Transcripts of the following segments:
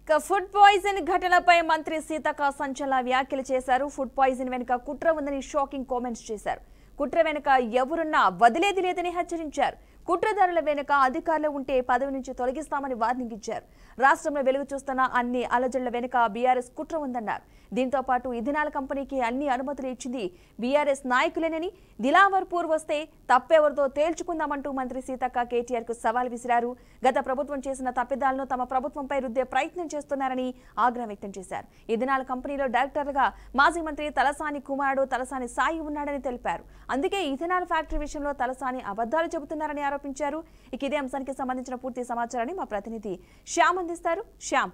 Food poison ఘటనపై మంత్రి సీతక్క సంచలన వ్యాఖ్యలు చేశారు. ఫుడ్ పాయిజన్ వెనుక కుట్ర ఉందని షాకింగ్ కామెంట్స్ చేశారు. కుట్ర వెనుక ఎవరున్నా వదిలేది లేదని హెచ్చరించారు. కుట్రదారుల వెనుక అధికారులు ఉంటే పదవి నుంచి తొలగిస్తామని వార్నింగ్ ఇచ్చారు. రాష్ట్రంలో వెలుగు చూస్తున్న అన్ని అలజడుల వెనుక బీఆర్ఎస్ కుట్ర ఉందన్నారు. దీంతో పాటు ఇథనాల్ కంపెనీకి అన్ని అనుమతులు ఇచ్చింది బీఆర్ఎస్ నాయకులేనని, దిలావర్పూర్ వస్తే తప్పెవరితో తేల్చుకుందామంటూ మంత్రి సీతక్క కేటీఆర్ కు సవాల్ విసిరారు. గత ప్రభుత్వం చేసిన తప్పిదాలను తమ ప్రభుత్వంపై రుద్దే ప్రయత్నం చేస్తున్నారని ఆగ్రహం వ్యక్తం చేశారు. ఇథనాల్ కంపెనీలో డైరెక్టర్గా మాజీ మంత్రి తలసాని కుమారుడు తలసాని సాయి ఉన్నాడని తెలిపారు. అందుకే ఇథనాల్ ఫ్యాక్టరీ విషయంలో తలసాని అబద్ధాలు చెబుతున్నారని ఆరోపించారు. ఇదే అంశానికి సంబంధించిన పూర్తి సమాచారాన్ని మా ప్రతినిధి శ్యామ్ అందిస్తారు. శ్యామ్,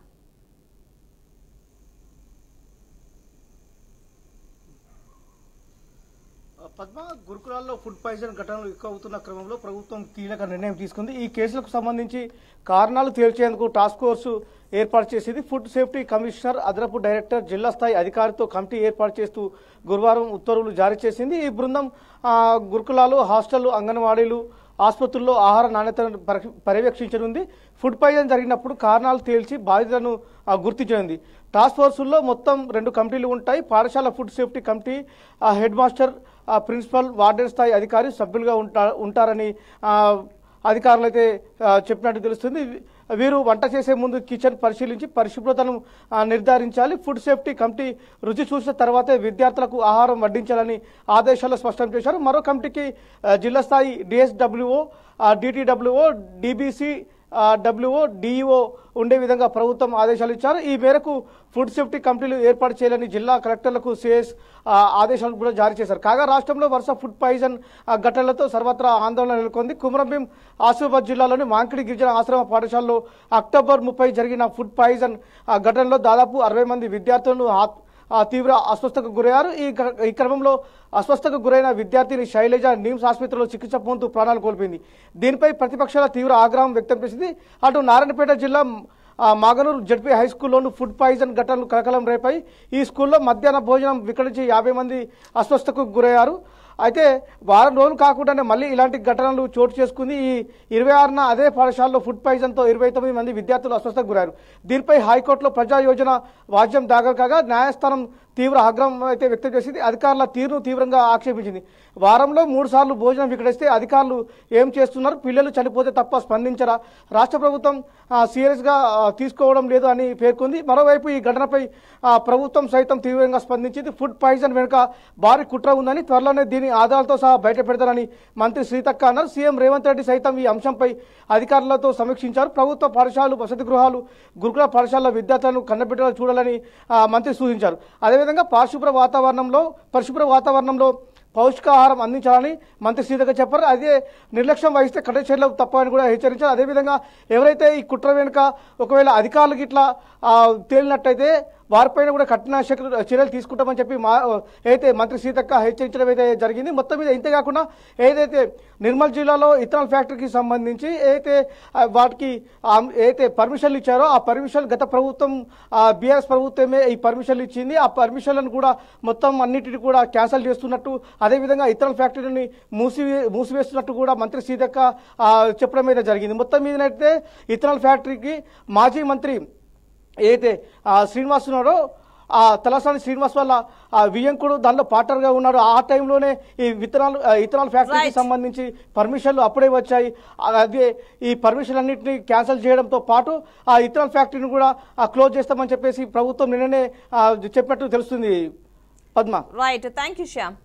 పద్మ, గురుకులాల్లో ఫుడ్ పాయిజన్ ఘటనలు ఎక్కువ అవుతున్న క్రమంలో ప్రభుత్వం కీలక నిర్ణయం తీసుకుంది. ఈ కేసులకు సంబంధించి కారణాలు తేల్చేందుకు టాస్క్ ఫోర్సు ఏర్పాటు చేసింది. ఫుడ్ సేఫ్టీ కమిషనర్, అదనపు డైరెక్టర్, జిల్లా స్థాయి అధికారితో కమిటీ ఏర్పాటు చేస్తూ గురువారం ఉత్తర్వులు జారీ చేసింది. ఈ బృందం గురుకులాలు, హాస్టళ్లు, అంగన్వాడీలు, ఆసుపత్రుల్లో ఆహార నాణ్యతను పర్యవేక్షించనుంది. ఫుడ్ పాయిజన్ జరిగినప్పుడు కారణాలు తేల్చి బాధితులను గుర్తించనుంది. టాస్క్ ఫోర్సుల్లో మొత్తం 2 కమిటీలు ఉంటాయి. పాఠశాల food safety committee head master, principal, warden స్థాయి అధికారి సభ్యులుగా ఉంటారని అధికారులు అయితే చెప్పినట్టు తెలుస్తుంది. వీరు వంట చేసే ముందు కిచెన్ పరిశీలించి పరిశుభ్రతను నిర్ధారించాలి. ఫుడ్ సేఫ్టీ కమిటీ రుచి చూసిన తర్వాతే విద్యార్థులకు ఆహారం వడ్డించాలని ఆదేశాలు స్పష్టం చేశారు. మరో కమిటీకి జిల్లా స్థాయి డిఎస్డబ్ల్యూఓ, డిటిడబ్ల్యూఓ, డిబిసి డబ్ల్యూఓ, డిఈఓ ఉండే విధంగా ప్రభుత్వం ఆదేశాలు ఇచ్చారు. ఈ మేరకు ఫుడ్ సేఫ్టీ కమిటీలు ఏర్పాటు చేయాలని జిల్లా కలెక్టర్లకు సిఎస్ ఆదేశాలు కూడా జారీ చేశారు. కాగా రాష్ట్రంలో వరుస ఫుడ్ పాయిజన్ ఘటనలతో సర్వత్రా ఆందోళన నెలకొంది. కుమ్రంభీం, ఆసిఫాబాద్ జిల్లాలోని మాంకిడి గిరిజన ఆశ్రమ పాఠశాలలో అక్టోబర్ 30 జరిగిన ఫుడ్ పాయిజన్ ఘటనలో దాదాపు 60 మంది విద్యార్థులను తీవ్ర అస్వస్థతకు గురయ్యారు. ఈ క్రమంలో అస్వస్థతకు గురైన విద్యార్థిని శైలజ నిమ్స్ ఆసుపత్రిలో చికిత్స పొందుతూ ప్రాణాలు కోల్పోయింది. దీనిపై ప్రతిపక్షాల తీవ్ర ఆగ్రహం వ్యక్తం చేసింది. అటు నారాయణపేట జిల్లా మాగనూరు జడ్పీ హై స్కూల్లోనూ ఫుడ్ పాయిజన్ ఘటనలు కలకలం రేపాయి. ఈ స్కూల్లో మధ్యాహ్న భోజనం వికటించి 50 మంది అస్వస్థతకు గురయ్యారు. అయితే వారం రోజులు కాకుండానే మళ్ళీ ఇలాంటి ఘటనలు చోటు చేసుకుంది. ఈ 26న అదే పాఠశాలలో ఫుడ్ పాయిజన్తో 29 మంది విద్యార్థులు అస్వస్థతకు గురయ్యారు. దీనిపై హైకోర్టులో ప్రజా యోజన వాద్యం దాఖలు కాగా న్యాయస్థానం తీవ్ర ఆగ్రహం అయితే వ్యక్తం చేసింది. అధికారుల తీరును తీవ్రంగా ఆక్షేపించింది. వారంలో 3 సార్లు భోజనం వికటిస్తే అధికారులు ఏం చేస్తున్నారు? పిల్లలు చనిపోతే తప్ప స్పందించరా? రాష్ట్ర ప్రభుత్వం సీరియస్గా తీసుకోవడం లేదు అని పేర్కొంది. మరోవైపు ఈ ఘటనపై ప్రభుత్వం సైతం తీవ్రంగా స్పందించింది. ఫుడ్ పాయిజన్ వెనుక భారీ కుట్ర ఉందని, త్వరలోనే దీని ఆధారాలతో సహా బయట పెడతారని మంత్రి సీతక్క అన్నారు. సీఎం రేవంత్ రెడ్డి సైతం ఈ అంశంపై అధికారులతో సమీక్షించారు. ప్రభుత్వ పాఠశాలలు, వసతి గృహాలు, గురుకుల పాఠశాలల విద్యార్థులను కన్నబిడ్డలు చూడాలని మంత్రి సూచించారు. అదేవిధంగా పరిశుభ్ర వాతావరణంలో పౌష్టికాహారం అందించాలని మంత్రి సీతక్క చెప్పారు. అదే నిర్లక్ష్యం వహిస్తే కఠిన చర్యలు తప్పని కూడా హెచ్చరించారు. అదేవిధంగా ఎవరైతే ఈ కుట్ర వెనుక ఒకవేళ అధికారులకు ఇట్లా తేలినట్టయితే వారిపైన కూడా కఠిన చర్యలు తీసుకుంటామని చెప్పి ఏదైతే మంత్రి సీతక్క హెచ్చరించడం అయితే జరిగింది. మొత్తం మీద ఇంతేకాకుండా ఏదైతే నిర్మల్ జిల్లాలో ఇథనాల్ ఫ్యాక్టరీకి సంబంధించి వాటికి ఏదైతే పర్మిషన్లు ఇచ్చారో ఆ పర్మిషన్ గత ప్రభుత్వం బీఆర్ఎస్ ప్రభుత్వమే ఈ పర్మిషన్లు ఇచ్చింది. ఆ పర్మిషన్లను కూడా మొత్తం అన్నిటిని కూడా క్యాన్సిల్ చేస్తున్నట్టు, అదేవిధంగా ఇథనాల్ ఫ్యాక్టరీని మూసివేస్తున్నట్టు కూడా మంత్రి సీతక్క చెప్పడం అయితే జరిగింది. మొత్తం మీదనైతే ఇథనాల్ ఫ్యాక్టరీకి మాజీ మంత్రి ఏదైతే శ్రీనివాస్ ఉన్నాడో తలసాని శ్రీనివాస్ వల్ల వియంకుడు దానిలో పార్ట్నర్గా ఉన్నాడు. ఆ టైంలోనే ఈ ఇథనాల్ ఫ్యాక్టరీకి సంబంధించి పర్మిషన్లు అప్పుడే వచ్చాయి. అదే ఈ పర్మిషన్ అన్నింటినీ క్యాన్సిల్ చేయడంతో పాటు ఆ ఇథనాల్ ఫ్యాక్టరీని కూడా క్లోజ్ చేస్తామని చెప్పేసి ప్రభుత్వం నిన్ననే చెప్పినట్టు తెలుస్తుంది. Padma, right, thank you Shyam.